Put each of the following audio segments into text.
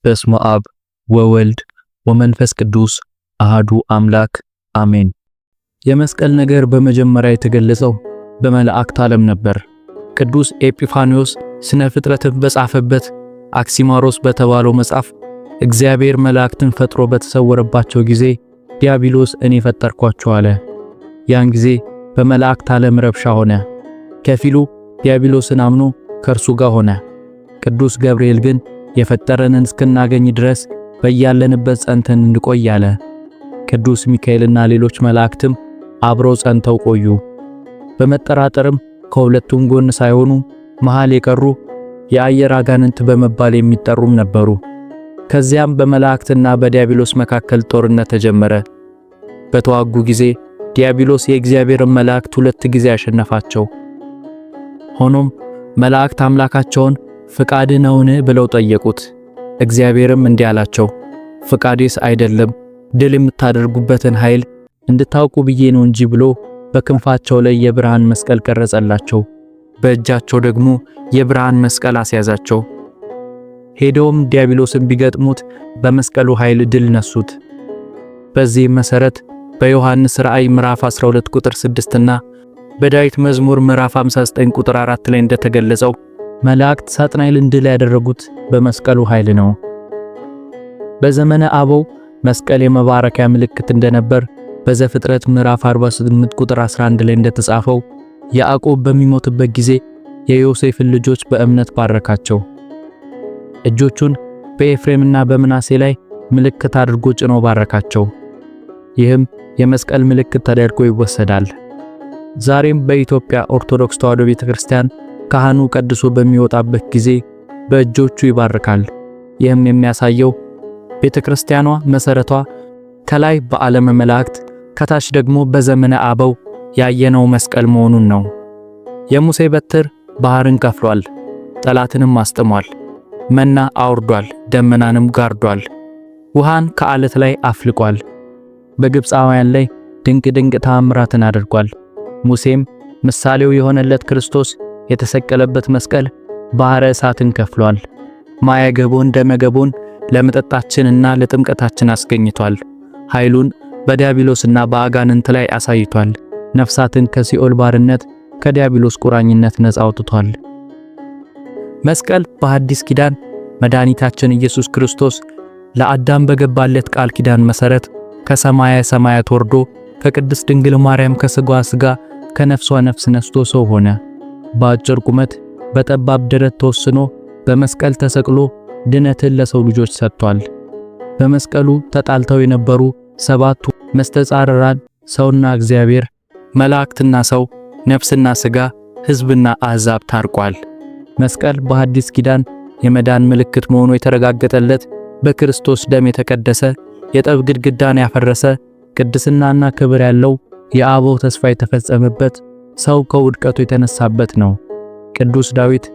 በስመ አብ ወወልድ ወመንፈስ ቅዱስ አሃዱ አምላክ አሜን። የመስቀል ነገር በመጀመሪያ የተገለጸው በመላእክት ዓለም ነበር። ቅዱስ ኤጲፋንዮስ ስነ ፍጥረትን በጻፈበት አክሲማሮስ በተባለው መጽሐፍ እግዚአብሔር መላእክትን ፈጥሮ በተሰወረባቸው ጊዜ ዲያብሎስ እኔ ፈጠርኳቸው አለ። ያን ጊዜ በመላእክት ዓለም ረብሻ ሆነ። ከፊሉ ዲያብሎስን አምኖ ከእርሱ ጋር ሆነ። ቅዱስ ገብርኤል ግን የፈጠረንን እስክናገኝ ድረስ በያለንበት ጸንተን እንቆይ አለ። ቅዱስ ሚካኤልና ሌሎች መላእክትም አብረው ጸንተው ቆዩ። በመጠራጠርም ከሁለቱም ጎን ሳይሆኑ መሃል የቀሩ የአየር አጋንንት በመባል የሚጠሩም ነበሩ። ከዚያም በመላእክትና በዲያብሎስ መካከል ጦርነት ተጀመረ። በተዋጉ ጊዜ ዲያብሎስ የእግዚአብሔርን መላእክት 2 ጊዜ አሸነፋቸው። ሆኖም መላእክት አምላካቸውን ፍቃድ ነውን ብለው ጠየቁት። እግዚአብሔርም እንዲህ አላቸው፣ ፍቃዴስ አይደለም፣ ድል የምታደርጉበትን ኃይል እንድታውቁ ብዬ ነው እንጂ ብሎ በክንፋቸው ላይ የብርሃን መስቀል ቀረጸላቸው። በእጃቸው ደግሞ የብርሃን መስቀል አስያዛቸው። ሄደውም ዲያብሎስን ቢገጥሙት በመስቀሉ ኃይል ድል ነሱት። በዚህም መሰረት በዮሐንስ ራእይ ምዕራፍ 12 ቁጥር 6 እና በዳዊት መዝሙር ምዕራፍ 59 ቁጥር 4 ላይ እንደተገለጸው መላእክት ሳጥናኤልን ድል ያደረጉት በመስቀሉ ኃይል ነው። በዘመነ አበው መስቀል የመባረኪያ ምልክት እንደነበር በዘፍጥረት ምዕራፍ 48 ቁጥር 11 ላይ እንደተጻፈው ያዕቆብ በሚሞትበት ጊዜ የዮሴፍን ልጆች በእምነት ባረካቸው። እጆቹን በኤፍሬምና በምናሴ ላይ ምልክት አድርጎ ጭኖ ባረካቸው። ይህም የመስቀል ምልክት ተደርጎ ይወሰዳል። ዛሬም በኢትዮጵያ ኦርቶዶክስ ተዋሕዶ ቤተክርስቲያን ካህኑ ቀድሶ በሚወጣበት ጊዜ በእጆቹ ይባርካል። ይህም የሚያሳየው ቤተክርስቲያኗ መሰረቷ ከላይ በዓለመ መላእክት ከታች ደግሞ በዘመነ አበው ያየነው መስቀል መሆኑን ነው። የሙሴ በትር ባህርን ከፍሏል፣ ጠላትንም አስጥሟል፣ መና አውርዷል፣ ደመናንም ጋርዷል፣ ውሃን ከዓለት ላይ አፍልቋል፣ በግብፃውያን ላይ ድንቅ ተአምራትን አድርጓል። ሙሴም ምሳሌው የሆነለት ክርስቶስ የተሰቀለበት መስቀል ባህረ እሳትን ከፍሏል። ማየገቦን ደመገቦን ለመጠጣችንና ለጥምቀታችን አስገኝቷል። ኃይሉን በዲያብሎስና በአጋንንት ላይ አሳይቷል። ነፍሳትን ከሲኦል ባርነት ከዲያብሎስ ቁራኝነት ነፃ አውጥቷል። መስቀል በሐዲስ ኪዳን መድኃኒታችን ኢየሱስ ክርስቶስ ለአዳም በገባለት ቃል ኪዳን መሰረት ከሰማየ ሰማያት ወርዶ ከቅድስት ድንግል ማርያም ከሥጋዋ ሥጋ ከነፍሷ ነፍስ ነስቶ ሰው ሆነ። በአጭር ቁመት በጠባብ ደረት ተወስኖ በመስቀል ተሰቅሎ ድነትን ለሰው ልጆች ሰጥቷል። በመስቀሉ ተጣልተው የነበሩ 7ቱ መስተጻርራን ሰውና እግዚአብሔር፣ መላእክትና ሰው፣ ነፍስና ሥጋ፣ ሕዝብና አሕዛብ ታርቋል። መስቀል በሐዲስ ኪዳን የመዳን ምልክት መሆኑ የተረጋገጠለት በክርስቶስ ደም የተቀደሰ የጠብ ግድግዳን ያፈረሰ ቅድስናና ክብር ያለው የአበው ተስፋ የተፈጸመበት ሰው ከውድቀቱ የተነሳበት ነው። ቅዱስ ዳዊት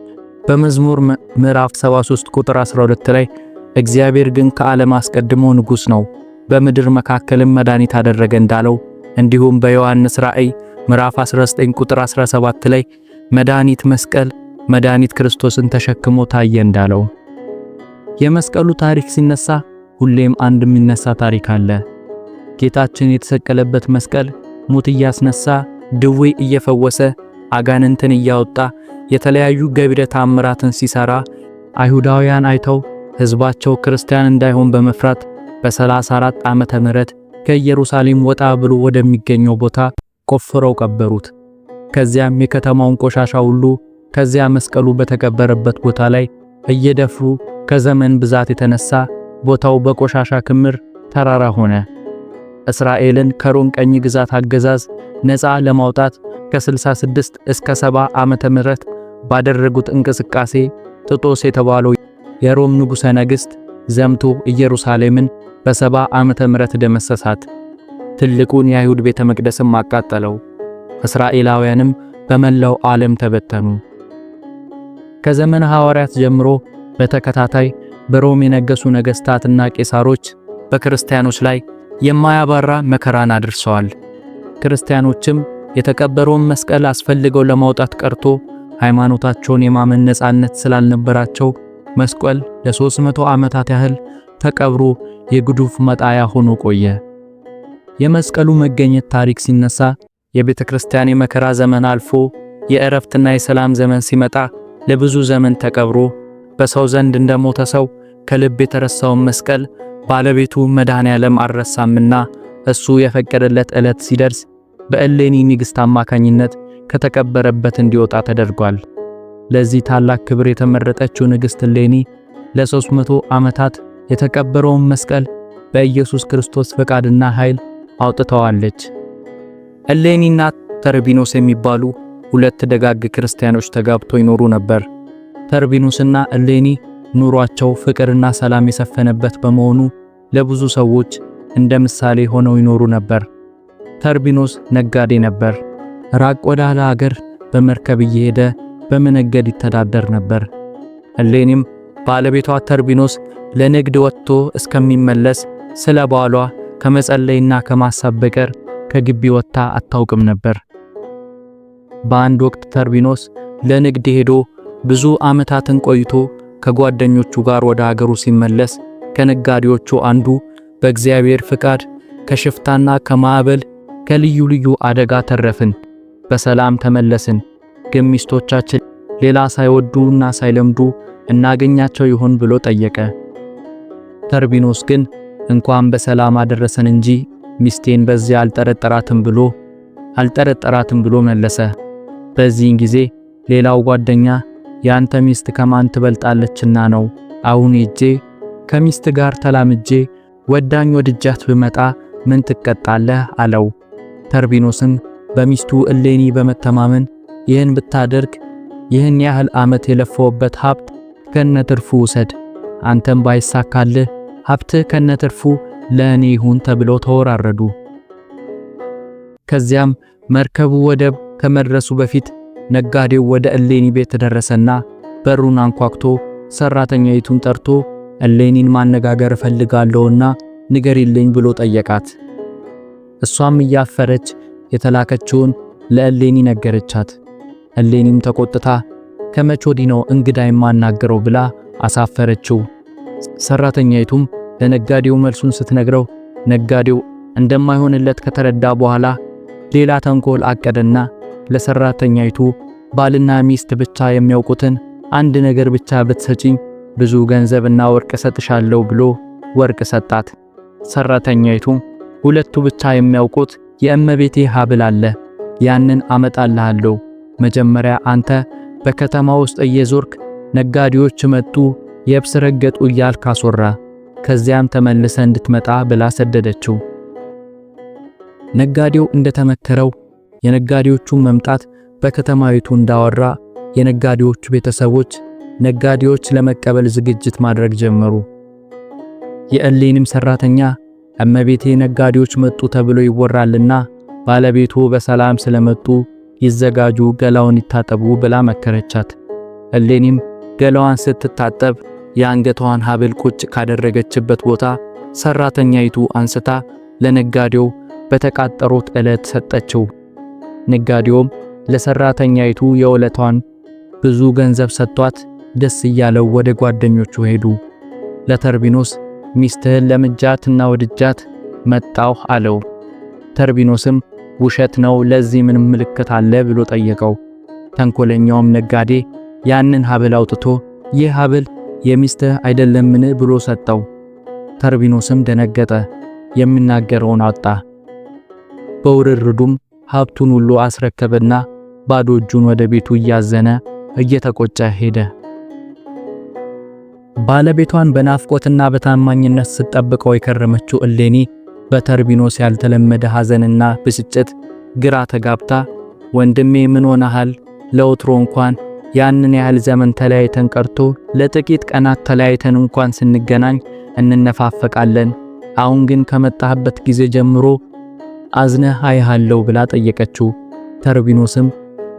በመዝሙር ምዕራፍ 73 ቁጥር 12 ላይ እግዚአብሔር ግን ከዓለም አስቀድሞ ንጉሥ ነው፣ በምድር መካከልም መድኃኒት አደረገ እንዳለው፣ እንዲሁም በዮሐንስ ራእይ ምዕራፍ 19 ቁጥር 17 ላይ መድኃኒት መስቀል መድኃኒት ክርስቶስን ተሸክሞ ታየ እንዳለው። የመስቀሉ ታሪክ ሲነሳ ሁሌም አንድ የሚነሳ ታሪክ አለ። ጌታችን የተሰቀለበት መስቀል ሙት እያስነሳ ድዌ እየፈወሰ አጋንንትን እያወጣ የተለያዩ ገቢረ ተአምራትን ሲሰራ አይሁዳውያን አይተው ሕዝባቸው ክርስቲያን እንዳይሆን በመፍራት በ34 ዓመተ ምህረት ከኢየሩሳሌም ወጣ ብሎ ወደሚገኘው ቦታ ቆፍረው ቀበሩት። ከዚያም የከተማውን ቆሻሻ ሁሉ ከዚያ መስቀሉ በተቀበረበት ቦታ ላይ እየደፉ ከዘመን ብዛት የተነሳ ቦታው በቆሻሻ ክምር ተራራ ሆነ። እስራኤልን ከሮም ቀኝ ግዛት አገዛዝ ነፃ ለማውጣት ከ66 እስከ 70 ዓመተ ምህረት ባደረጉት እንቅስቃሴ ጥጦስ የተባለው የሮም ንጉሠ ነገሥት ዘምቶ ኢየሩሳሌምን በ70 ዓመተ ምህረት ደመሰሳት። ትልቁን የአይሁድ ቤተ መቅደስም አቃጠለው። እስራኤላውያንም በመላው ዓለም ተበተኑ። ከዘመነ ሐዋርያት ጀምሮ በተከታታይ በሮም የነገሱ ነገሥታትና ቄሳሮች በክርስቲያኖች ላይ የማያባራ መከራን አድርሰዋል። ክርስቲያኖችም የተቀበረውን መስቀል አስፈልገው ለማውጣት ቀርቶ ሃይማኖታቸውን የማመን ነፃነት ስላልነበራቸው መስቀል ለ300 ዓመታት ያህል ተቀብሮ የግዱፍ መጣያ ሆኖ ቆየ። የመስቀሉ መገኘት ታሪክ ሲነሳ የቤተ ክርስቲያን የመከራ ዘመን አልፎ የእረፍትና የሰላም ዘመን ሲመጣ ለብዙ ዘመን ተቀብሮ በሰው ዘንድ እንደሞተ ሰው ከልብ የተረሳውን መስቀል ባለቤቱ መድኃኔዓለም አልረሳምና እሱ የፈቀደለት ዕለት ሲደርስ በእሌኒ ንግሥት አማካኝነት ከተቀበረበት እንዲወጣ ተደርጓል። ለዚህ ታላቅ ክብር የተመረጠችው ንግሥት እሌኒ ለ300 ዓመታት የተቀበረውን መስቀል በኢየሱስ ክርስቶስ ፈቃድና ኃይል አውጥተዋለች። እሌኒና ተርቢኖስ የሚባሉ ሁለት ደጋግ ክርስቲያኖች ተጋብተው ይኖሩ ነበር። ተርቢኖስና እሌኒ ኑሯቸው ፍቅርና ሰላም የሰፈነበት በመሆኑ ለብዙ ሰዎች እንደ ምሳሌ ሆነው ይኖሩ ነበር። ተርቢኖስ ነጋዴ ነበር። ራቅ ወዳለ ሀገር በመርከብ እየሄደ በመነገድ ይተዳደር ነበር። እሌኒም ባለቤቷ ተርቢኖስ ለንግድ ወጥቶ እስከሚመለስ ስለ ባሏ ከመጸለይና ከማሳብ በቀር ከግቢ ወጥታ አታውቅም ነበር። በአንድ ወቅት ተርቢኖስ ለንግድ ሄዶ ብዙ ዓመታትን ቆይቶ ከጓደኞቹ ጋር ወደ ሀገሩ ሲመለስ ከነጋዴዎቹ አንዱ በእግዚአብሔር ፍቃድ ከሽፍታና ከማዕበል ከልዩ ልዩ አደጋ ተረፍን፣ በሰላም ተመለስን፣ ግን ሚስቶቻችን ሌላ ሳይወዱና ሳይለምዱ እናገኛቸው ይሆን ብሎ ጠየቀ። ተርቢኖስ ግን እንኳን በሰላም አደረሰን እንጂ ሚስቴን በዚያ አልጠረጠራትም ብሎ መለሰ። በዚህን ጊዜ ሌላው ጓደኛ ያንተ ሚስት ከማን ትበልጣለችና ነው አሁን ሄጄ ከሚስት ጋር ተላምጄ ወዳኝ ወድጃት ብመጣ ምን ትቀጣለህ አለው። ተርቢኖስም በሚስቱ እሌኒ በመተማመን ይህን ብታደርግ ይህን ያህል ዓመት የለፈውበት ሀብት ከነትርፉ ውሰድ፣ አንተም ባይሳካልህ ሀብትህ ከነትርፉ ለእኔ ይሁን ተብለው ተወራረዱ። ከዚያም መርከቡ ወደብ ከመድረሱ በፊት ነጋዴው ወደ እሌኒ ቤት ደረሰና በሩን አንኳኩቶ ሰራተኛይቱን ጠርቶ እሌኒን ማነጋገር እፈልጋለሁና ንገሪልኝ ብሎ ጠየቃት። እሷም እያፈረች የተላከችውን ለእሌኒ ነገረቻት። እሌኒም ተቆጥታ ከመቼ ወዲህ ነው እንግዳ የማናገረው ብላ አሳፈረችው። ሰራተኛይቱም ለነጋዴው መልሱን ስትነግረው ነጋዴው እንደማይሆንለት ከተረዳ በኋላ ሌላ ተንኮል አቀደና ለሰራተኛይቱ ባልና ሚስት ብቻ የሚያውቁትን አንድ ነገር ብቻ ብትሰጪኝ ብዙ ገንዘብና ወርቅ ሰጥሻለሁ ብሎ ወርቅ ሰጣት። ሰራተኛይቱም ሁለቱ ብቻ የሚያውቁት የእመቤቴ ሐብል አለ፣ ያንን አመጣልሃለሁ። መጀመሪያ አንተ በከተማ ውስጥ እየዞርክ ነጋዴዎች መጡ የብስ ረገጡ እያልክ አስወራ፣ ከዚያም ተመልሰ እንድትመጣ ብላ ሰደደችው። ነጋዴው እንደተመከረው የነጋዴዎቹን መምጣት በከተማይቱ እንዳወራ የነጋዴዎቹ ቤተሰቦች ነጋዴዎች ለመቀበል ዝግጅት ማድረግ ጀመሩ። የእሌኒም ሰራተኛ እመቤቴ ነጋዴዎች መጡ ተብሎ ይወራልና ባለቤቱ በሰላም ስለመጡ ይዘጋጁ፣ ገላውን ይታጠቡ ብላ መከረቻት። እሌኒም ገላዋን ስትታጠብ የአንገቷን ሐብል ቁጭ ካደረገችበት ቦታ ሰራተኛይቱ አንስታ ለነጋዴው በተቃጠሩት ዕለት ሰጠችው። ነጋዴውም ለሰራተኛይቱ የውለቷን ብዙ ገንዘብ ሰጥቷት ደስ እያለው ወደ ጓደኞቹ ሄዱ። ለተርቢኖስ ሚስትህን ለምጃትና ወድጃት መጣሁ አለው። ተርቢኖስም ውሸት ነው፣ ለዚህ ምን ምልክት አለ ብሎ ጠየቀው። ተንኮለኛውም ነጋዴ ያንን ሐብል አውጥቶ ይህ ሐብል የሚስትህ አይደለምን ብሎ ሰጠው። ተርቢኖስም ደነገጠ፣ የሚናገረውን አጣ። በውርርዱም ሀብቱን ሁሉ አስረከበና ባዶ እጁን ወደ ቤቱ እያዘነ እየተቆጨ ሄደ። ባለቤቷን በናፍቆትና በታማኝነት ስትጠብቀው የከረመችው እሌኒ በተርቢኖስ ያልተለመደ ሐዘንና ብስጭት ግራ ተጋብታ ወንድሜ ምን ሆነሃል? ለወትሮ እንኳን ያንን ያህል ዘመን ተለያይተን ቀርቶ ለጥቂት ቀናት ተለያይተን እንኳን ስንገናኝ እንነፋፈቃለን። አሁን ግን ከመጣህበት ጊዜ ጀምሮ አዝነህ አይሃለው ብላ ጠየቀችው። ተርቢኖስም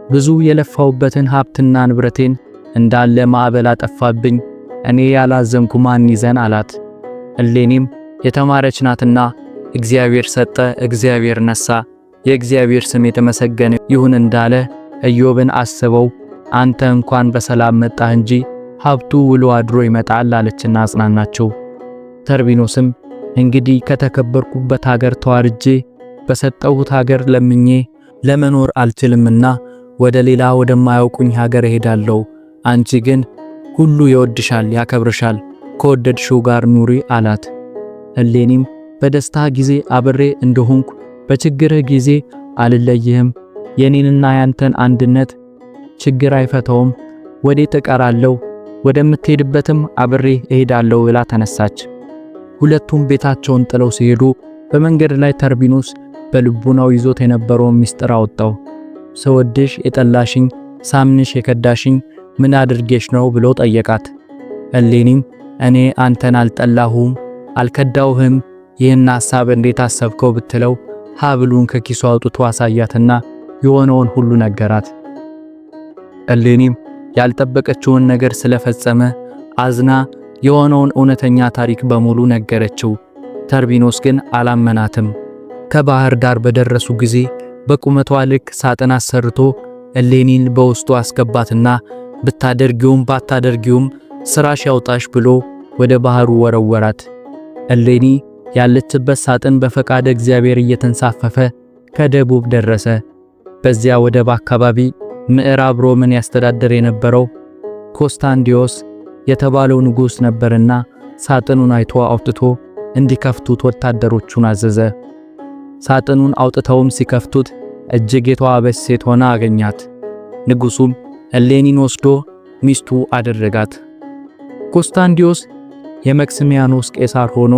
ብዙ የለፋውበትን ሀብትና ንብረቴን እንዳለ ማዕበል አጠፋብኝ፣ እኔ ያላዘንኩ ማን ይዘን አላት። እሌኒም የተማረች ናትና እግዚአብሔር ሰጠ፣ እግዚአብሔር ነሳ፣ የእግዚአብሔር ስም የተመሰገነ ይሁን እንዳለ ኢዮብን አስበው፣ አንተ እንኳን በሰላም መጣህ እንጂ ሀብቱ ውሎ አድሮ ይመጣል አለችና አጽናናቸው። ተርቢኖስም እንግዲህ ከተከበርኩበት ሀገር ተዋርጄ በሰጠሁት ሀገር ለምኜ ለመኖር አልችልምና ወደ ሌላ ወደማያውቁኝ ሀገር እሄዳለሁ። አንቺ ግን ሁሉ ይወድሻል፣ ያከብርሻል፣ ከወደድሽው ጋር ኑሪ አላት። እሌኒም በደስታ ጊዜ አብሬ እንደሆንኩ በችግርህ ጊዜ አልለይህም፣ የኔንና ያንተን አንድነት ችግር አይፈታውም፣ ወዴት እቀራለሁ፣ ወደምትሄድበትም አብሬ እሄዳለሁ ብላ ተነሳች። ሁለቱም ቤታቸውን ጥለው ሲሄዱ በመንገድ ላይ ተርቢኖስ በልቡናው ይዞት የነበረውን ምስጢር አወጣው። ስወድሽ የጠላሽኝ፣ ሳምንሽ የከዳሽኝ ምን አድርጌሽ ነው ብሎ ጠየቃት። እሌኒም እኔ አንተን አልጠላሁም አልከዳውህም፣ ይህን ሐሳብ እንዴት አሰብከው ብትለው ሐብሉን ከኪሱ አውጥቶ አሳያትና የሆነውን ሁሉ ነገራት። እሌኒም ያልጠበቀችውን ነገር ስለፈጸመ አዝና የሆነውን እውነተኛ ታሪክ በሙሉ ነገረችው። ተርቢኖስ ግን አላመናትም። ከባህር ዳር በደረሱ ጊዜ በቁመቷ ልክ ሳጥን አሰርቶ እሌኒን በውስጡ አስገባትና ብታደርጊውም ባታደርጊውም ስራሽ ያውጣሽ ብሎ ወደ ባህሩ ወረወራት። እሌኒ ያለችበት ሳጥን በፈቃደ እግዚአብሔር እየተንሳፈፈ ከደቡብ ደረሰ። በዚያ ወደብ አካባቢ ምዕራብ ሮምን ያስተዳድር የነበረው ኮስታንዲዮስ የተባለው ንጉሥ ነበርና ሳጥኑን አይቶ አውጥቶ እንዲከፍቱት ወታደሮቹን አዘዘ። ሳጥኑን አውጥተውም ሲከፍቱት እጅግ የተዋበች ሴት ሆና አገኛት። ንጉሡም እሌኒን ወስዶ ሚስቱ አደረጋት። ኮስታንዲዮስ የመክስሚያኖስ ቄሳር ሆኖ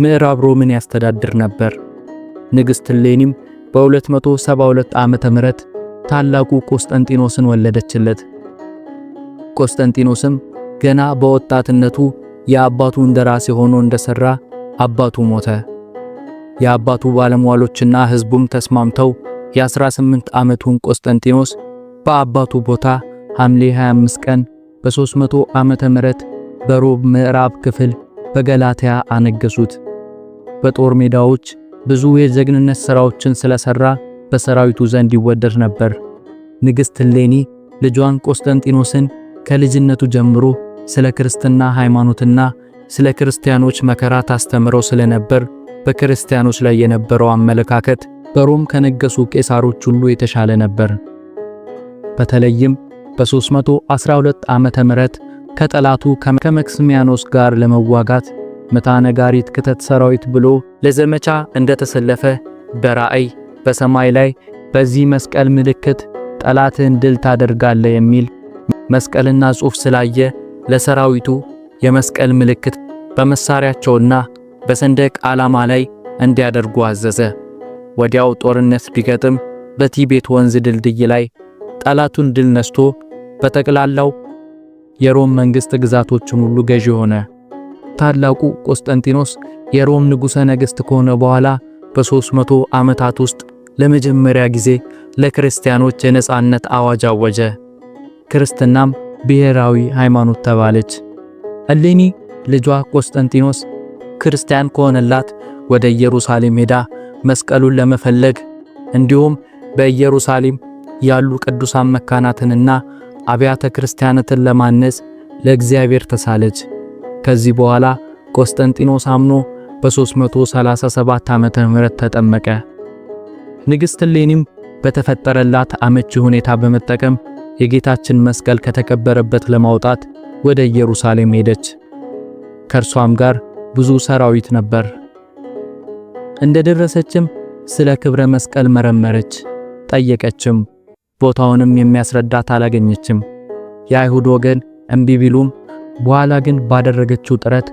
ምዕራብ ሮምን ያስተዳድር ነበር። ንግሥት እሌኒም በ272 ዓመተ ምህረት ታላቁ ቆስጠንጢኖስን ወለደችለት። ቆስጠንጢኖስም ገና በወጣትነቱ የአባቱ እንደራሴ ሆኖ እንደሰራ አባቱ ሞተ። የአባቱ ባለሟሎችና ሕዝቡም ተስማምተው የ18 ዓመቱን ቆስጠንጢኖስ በአባቱ ቦታ ሐምሌ 25 ቀን በ300 ዓመተ ምህረት በሮም ምዕራብ ክፍል በገላትያ አነገሱት። በጦር ሜዳዎች ብዙ የጀግንነት ሥራዎችን ስለሰራ በሰራዊቱ ዘንድ ይወደድ ነበር። ንግሥት እሌኒ ልጇን ቆስጠንጢኖስን ከልጅነቱ ጀምሮ ስለ ክርስትና ሃይማኖትና ስለ ክርስቲያኖች መከራ ታስተምረው ስለነበር በክርስቲያኖች ላይ የነበረው አመለካከት በሮም ከነገሱ ቄሳሮች ሁሉ የተሻለ ነበር። በተለይም በ312 ዓመተ ምህረት ከጠላቱ ከመክስሚያኖስ ጋር ለመዋጋት መታነጋሪት ክተት ሰራዊት ብሎ ለዘመቻ እንደተሰለፈ በራእይ በሰማይ ላይ በዚህ መስቀል ምልክት ጠላትን ድል ታደርጋለህ የሚል መስቀልና ጽሑፍ ስላየ ለሰራዊቱ የመስቀል ምልክት በመሳሪያቸውና በሰንደቅ ዓላማ ላይ እንዲያደርጉ አዘዘ። ወዲያው ጦርነት ቢገጥም በቲቤት ወንዝ ድልድይ ላይ ጠላቱን ድል ነስቶ በጠቅላላው የሮም መንግስት ግዛቶችን ሁሉ ገዢ ሆነ። ታላቁ ቆስጠንጢኖስ የሮም ንጉሠ ነገሥት ከሆነ በኋላ በ300 ዓመታት ውስጥ ለመጀመሪያ ጊዜ ለክርስቲያኖች የነጻነት አዋጅ አወጀ። ክርስትናም ብሔራዊ ሃይማኖት ተባለች። እሌኒ ልጇ ቆስጠንጢኖስ ክርስቲያን ከሆነላት ወደ ኢየሩሳሌም ሄዳ መስቀሉን ለመፈለግ እንዲሁም በኢየሩሳሌም ያሉ ቅዱሳን መካናትንና አብያተ ክርስቲያናትን ለማነጽ ለእግዚአብሔር ተሳለች። ከዚህ በኋላ ቆስጠንጢኖስ አምኖ በ337 ዓመተ ምህረት ተጠመቀ። ንግሥት እሌኒም በተፈጠረላት አመቺ ሁኔታ በመጠቀም የጌታችን መስቀል ከተቀበረበት ለማውጣት ወደ ኢየሩሳሌም ሄደች። ከእርሷም ጋር ብዙ ሰራዊት ነበር። እንደደረሰችም ስለ ክብረ መስቀል መረመረች፣ ጠየቀችም። ቦታውንም የሚያስረዳት አላገኘችም። የአይሁድ ወገን እምቢ ቢሉም በኋላ ግን ባደረገችው ጥረት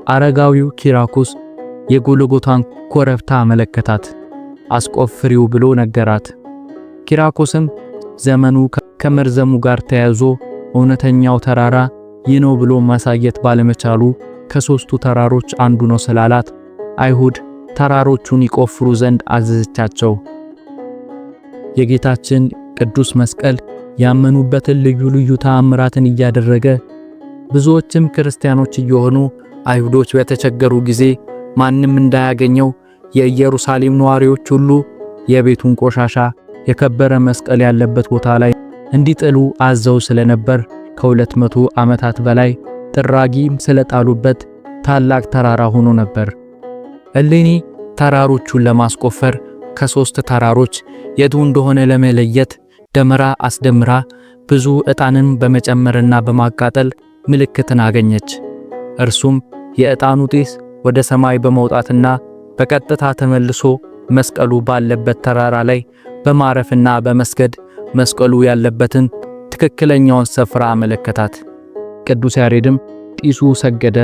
አረጋዊው ኪራኮስ የጎልጎታን ኮረብታ አመለከታት። አስቆፍሪው ብሎ ነገራት። ኪራኮስም ዘመኑ ከመርዘሙ ጋር ተያይዞ እውነተኛው ተራራ ይህ ነው ብሎ ማሳየት ባለመቻሉ ከሶስቱ ተራሮች አንዱ ነው ስላላት አይሁድ ተራሮቹን ይቆፍሩ ዘንድ አዘዘቻቸው። የጌታችን ቅዱስ መስቀል ያመኑበትን ልዩ ልዩ ተአምራትን እያደረገ ብዙዎችም ክርስቲያኖች እየሆኑ አይሁዶች በተቸገሩ ጊዜ ማንም እንዳያገኘው የኢየሩሳሌም ነዋሪዎች ሁሉ የቤቱን ቆሻሻ የከበረ መስቀል ያለበት ቦታ ላይ እንዲጥሉ አዘው ስለነበር ከ200 ዓመታት በላይ ጥራጊም ስለጣሉበት ታላቅ ተራራ ሆኖ ነበር። እሌኒ ተራሮቹን ለማስቆፈር ከ3 ተራሮች የቱ እንደሆነ ለመለየት ደመራ አስደምራ ብዙ ዕጣንን በመጨመርና በማቃጠል ምልክትን አገኘች። እርሱም የዕጣኑ ጢስ ወደ ሰማይ በመውጣትና በቀጥታ ተመልሶ መስቀሉ ባለበት ተራራ ላይ በማረፍና በመስገድ መስቀሉ ያለበትን ትክክለኛውን ስፍራ አመለከታት። ቅዱስ ያሬድም ጢሱ ሰገደ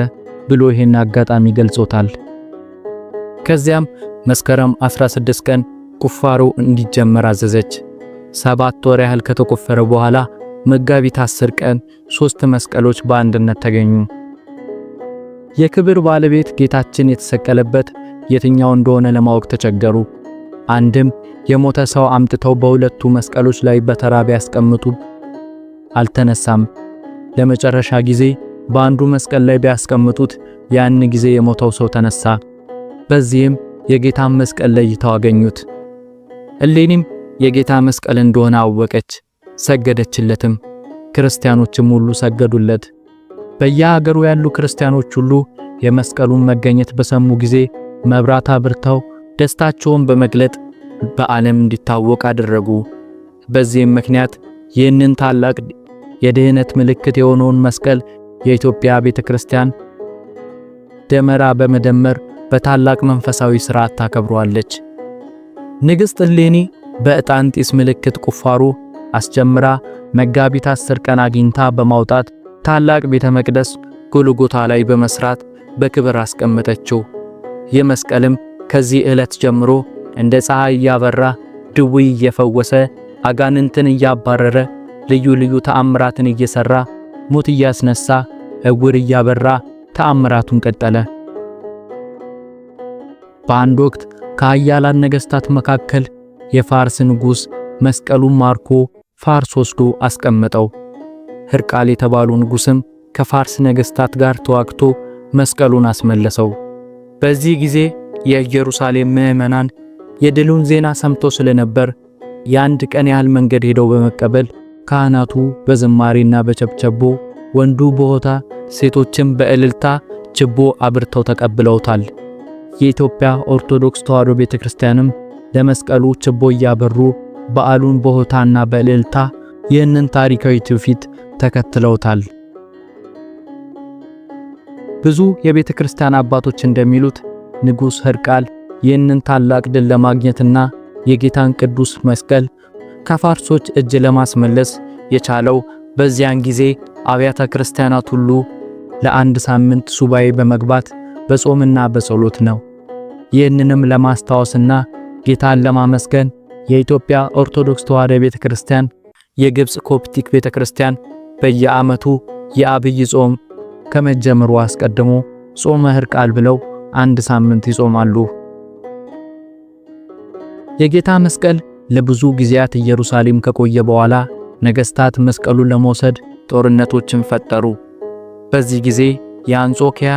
ብሎ ይህን አጋጣሚ ገልጾታል። ከዚያም መስከረም 16 ቀን ቁፋሮ እንዲጀመር አዘዘች። 7 ወር ያህል ከተቆፈረ በኋላ መጋቢት 10 ቀን 3 መስቀሎች በአንድነት ተገኙ። የክብር ባለቤት ጌታችን የተሰቀለበት የትኛው እንደሆነ ለማወቅ ተቸገሩ። አንድም የሞተ ሰው አምጥተው በሁለቱ መስቀሎች ላይ በተራ ቢያስቀምጡ አልተነሳም። ለመጨረሻ ጊዜ በአንዱ መስቀል ላይ ቢያስቀምጡት ያን ጊዜ የሞተው ሰው ተነሳ። በዚህም የጌታን መስቀል ለይተው አገኙት። እሌኒም የጌታ መስቀል እንደሆነ አወቀች፣ ሰገደችለትም። ክርስቲያኖችም ሁሉ ሰገዱለት። በየሀገሩ ያሉ ክርስቲያኖች ሁሉ የመስቀሉን መገኘት በሰሙ ጊዜ መብራት አብርተው ደስታቸውን በመግለጥ በዓለም እንዲታወቅ አደረጉ። በዚህም ምክንያት ይህንን ታላቅ የድህነት ምልክት የሆነውን መስቀል የኢትዮጵያ ቤተክርስቲያን ደመራ በመደመር በታላቅ መንፈሳዊ ሥርዓት ታከብሯለች። ንግሥት እሌኒ በዕጣን ጢስ ምልክት ቁፋሮ አስጀምራ መጋቢት 10 ቀን አግኝታ በማውጣት ታላቅ ቤተ መቅደስ ጎልጎታ ላይ በመስራት በክብር አስቀመጠችው። ይህ መስቀልም ከዚህ ዕለት ጀምሮ እንደ ፀሐይ እያበራ ድውይ እየፈወሰ አጋንንትን እያባረረ ልዩ ልዩ ተአምራትን እየሰራ ሞት እያስነሳ ዕውር እያበራ ተአምራቱን ቀጠለ። በአንድ ወቅት ከኃያላን ነገሥታት መካከል የፋርስ ንጉሥ መስቀሉን ማርኮ ፋርስ ወስዶ አስቀመጠው። ሕርቃል የተባሉ ንጉሥም ከፋርስ ነገሥታት ጋር ተዋግቶ መስቀሉን አስመለሰው። በዚህ ጊዜ የኢየሩሳሌም ምዕመናን የድሉን ዜና ሰምቶ ስለነበር የአንድ ቀን ያህል መንገድ ሄደው በመቀበል ካህናቱ በዝማሬና በቸብቸቦ፣ ወንዱ በሆታ ሴቶችም በእልልታ ችቦ አብርተው ተቀብለውታል። የኢትዮጵያ ኦርቶዶክስ ተዋሕዶ ቤተክርስቲያንም ለመስቀሉ ችቦ እያበሩ በዓሉን በሆታና በእልልታ ይህንን ታሪካዊ ትውፊት ተከትለውታል። ብዙ የቤተክርስቲያን አባቶች እንደሚሉት ንጉሥ ሕርቃል ይህንን ታላቅ ድል ለማግኘትና የጌታን ቅዱስ መስቀል ከፋርሶች እጅ ለማስመለስ የቻለው በዚያን ጊዜ አብያተ ክርስቲያናት ሁሉ ለአንድ ሳምንት ሱባኤ በመግባት በጾምና በጸሎት ነው። ይህንንም ለማስታወስና ጌታን ለማመስገን የኢትዮጵያ ኦርቶዶክስ ተዋሕዶ ቤተክርስቲያን፣ የግብጽ ኮፕቲክ ቤተክርስቲያን በየዓመቱ የአብይ ጾም ከመጀመሩ አስቀድሞ ጾመ ሕርቃል ብለው አንድ ሳምንት ይጾማሉ። የጌታ መስቀል ለብዙ ጊዜያት ኢየሩሳሌም ከቆየ በኋላ ነገሥታት መስቀሉን ለመውሰድ ጦርነቶችን ፈጠሩ። በዚህ ጊዜ የአንጾኪያ፣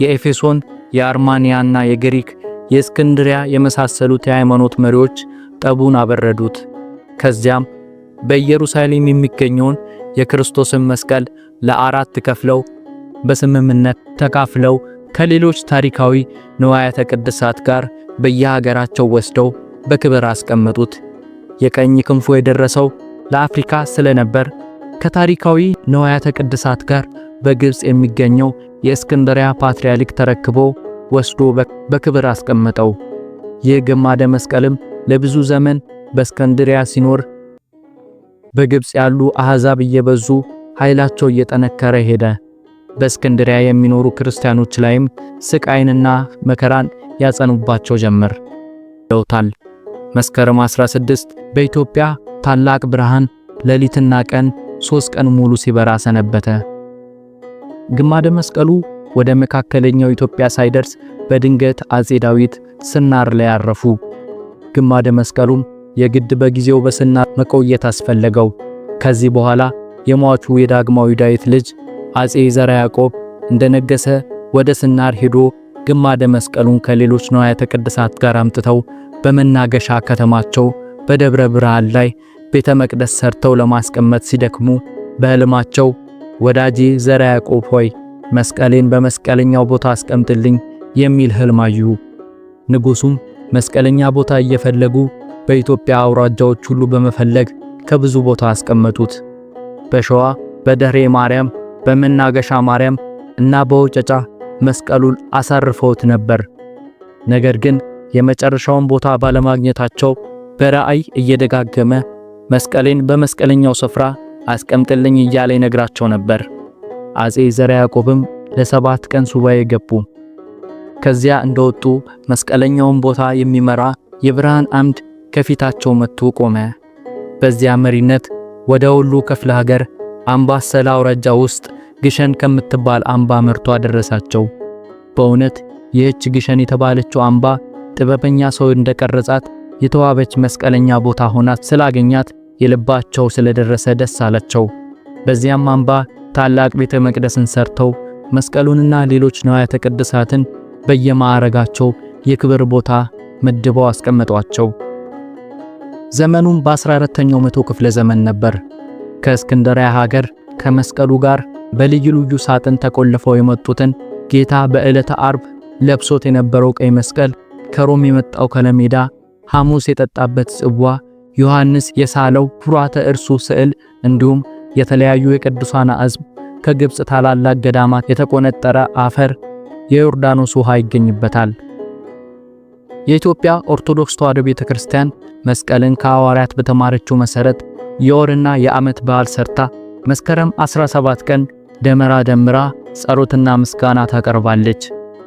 የኤፌሶን፣ የአርማንያና የግሪክ፣ የእስክንድሪያ የመሳሰሉት የሃይማኖት መሪዎች ጠቡን አበረዱት። ከዚያም በኢየሩሳሌም የሚገኘውን የክርስቶስን መስቀል ለአራት ከፍለው በስምምነት ተካፍለው ከሌሎች ታሪካዊ ንዋያተ ቅድሳት ጋር በየሀገራቸው ወስደው በክብር አስቀመጡት። የቀኝ ክንፉ የደረሰው ለአፍሪካ ስለነበር ከታሪካዊ ንዋያተ ቅድሳት ጋር በግብጽ የሚገኘው የእስክንድሪያ ፓትርያርክ ተረክቦ ወስዶ በክብር አስቀመጠው። ይህ ግማደ መስቀልም ለብዙ ዘመን በእስክንድሪያ ሲኖር በግብጽ ያሉ አሕዛብ እየበዙ ኃይላቸው እየጠነከረ ሄደ። በእስክንድሪያ የሚኖሩ ክርስቲያኖች ላይም ስቃይንና መከራን ያጸኑባቸው ጀመር ለውታል። መስከረም 16 በኢትዮጵያ ታላቅ ብርሃን ሌሊትና ቀን 3 ቀን ሙሉ ሲበራ ሰነበተ። ግማደ መስቀሉ ወደ መካከለኛው ኢትዮጵያ ሳይደርስ በድንገት አጼ ዳዊት ስናር ላይ አረፉ። ግማደ መስቀሉም የግድ በጊዜው በስናር መቆየት አስፈለገው። ከዚህ በኋላ የሟቹ የዳግማዊ ዳዊት ልጅ አጼ ዘርዓ ያዕቆብ እንደነገሰ ወደ ስናር ሄዶ ግማደ መስቀሉን ከሌሎች ንዋያተ ቅድሳት ጋር አምጥተው በመናገሻ ከተማቸው በደብረ ብርሃን ላይ ቤተ መቅደስ ሰርተው ለማስቀመጥ ሲደክሙ በሕልማቸው ወዳጄ ዘርዓ ያዕቆብ ሆይ መስቀሌን በመስቀለኛው ቦታ አስቀምጥልኝ የሚል ሕልም አዩ። ንጉሡም መስቀለኛ ቦታ እየፈለጉ በኢትዮጵያ አውራጃዎች ሁሉ በመፈለግ ከብዙ ቦታ አስቀመጡት። በሸዋ በደሬ ማርያም፣ በመናገሻ ማርያም እና በወጨጫ መስቀሉን አሳርፈውት ነበር። ነገር ግን የመጨረሻውን ቦታ ባለማግኘታቸው በራእይ እየደጋገመ መስቀሌን በመስቀለኛው ስፍራ አስቀምጥልኝ እያለ ይነግራቸው ነበር። አፄ ዘርዓ ያዕቆብም ለ7 ቀን ሱባኤ ገቡ። ከዚያ እንደወጡ መስቀለኛውን ቦታ የሚመራ የብርሃን አምድ ከፊታቸው መጥቶ ቆመ። በዚያ መሪነት ወደ ወሎ ክፍለ ሀገር አምባሰል አውራጃ ውስጥ ግሸን ከምትባል አምባ መርቶ አደረሳቸው። በእውነት ይህች ግሸን የተባለችው አምባ ጥበበኛ ሰው እንደቀረጻት የተዋበች መስቀለኛ ቦታ ሆና ስላገኛት የልባቸው ስለደረሰ ደስ አላቸው። በዚያም አምባ ታላቅ ቤተ መቅደስን ሰርተው መስቀሉንና ሌሎች ንዋያተ ቅድሳትን በየማዕረጋቸው የክብር ቦታ መድበው አስቀመጧቸው። ዘመኑም በ14ኛው መቶ ክፍለ ዘመን ነበር። ከእስክንድርያ ሀገር ከመስቀሉ ጋር በልዩ ልዩ ሳጥን ተቆልፈው የመጡትን ጌታ በዕለተ ዓርብ ለብሶት የነበረው ቀይ መስቀል፣ ከሮም የመጣው ከለሜዳ፣ ሐሙስ የጠጣበት ጽዋ፣ ዮሐንስ የሳለው ፑራተ እርሱ ስዕል እንዲሁም የተለያዩ የቅዱሳን አጽም፣ ከግብጽ ታላላቅ ገዳማት የተቆነጠረ አፈር፣ የዮርዳኖስ ውሃ ይገኝበታል። የኢትዮጵያ ኦርቶዶክስ ተዋሕዶ ቤተክርስቲያን መስቀልን ከሐዋርያት በተማረችው መሰረት የወርና የዓመት በዓል ሰርታ መስከረም 17 ቀን ደመራ ደምራ ጸሎትና ምስጋና ታቀርባለች።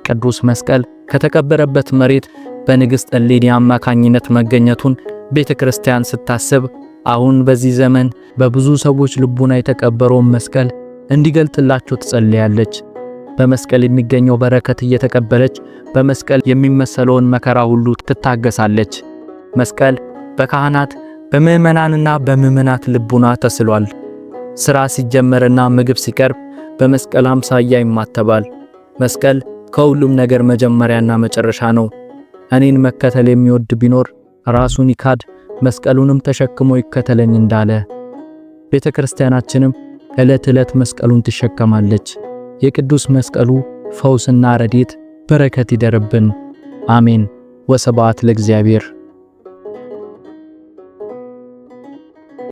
ቅዱስ መስቀል ከተቀበረበት መሬት በንግሥት እሌኒ አማካኝነት መገኘቱን ቤተክርስቲያን ስታስብ አሁን በዚህ ዘመን በብዙ ሰዎች ልቡና የተቀበረውን መስቀል እንዲገልጥላቸው ትጸልያለች። በመስቀል የሚገኘው በረከት እየተቀበለች በመስቀል የሚመሰለውን መከራ ሁሉ ትታገሳለች። መስቀል በካህናት በምዕመናንና በምዕመናት ልቡና ተስሏል። ሥራ ሲጀመርና ምግብ ሲቀርብ በመስቀል አምሳያ ይማተባል። መስቀል ከሁሉም ነገር መጀመሪያና መጨረሻ ነው። እኔን መከተል የሚወድ ቢኖር ራሱን ይካድ መስቀሉንም ተሸክሞ ይከተለኝ እንዳለ ቤተክርስቲያናችንም ዕለት ዕለት መስቀሉን ትሸከማለች። የቅዱስ መስቀሉ ፈውስና ረድኤት በረከት ይደርብን። አሜን። ወስብሐት ለእግዚአብሔር።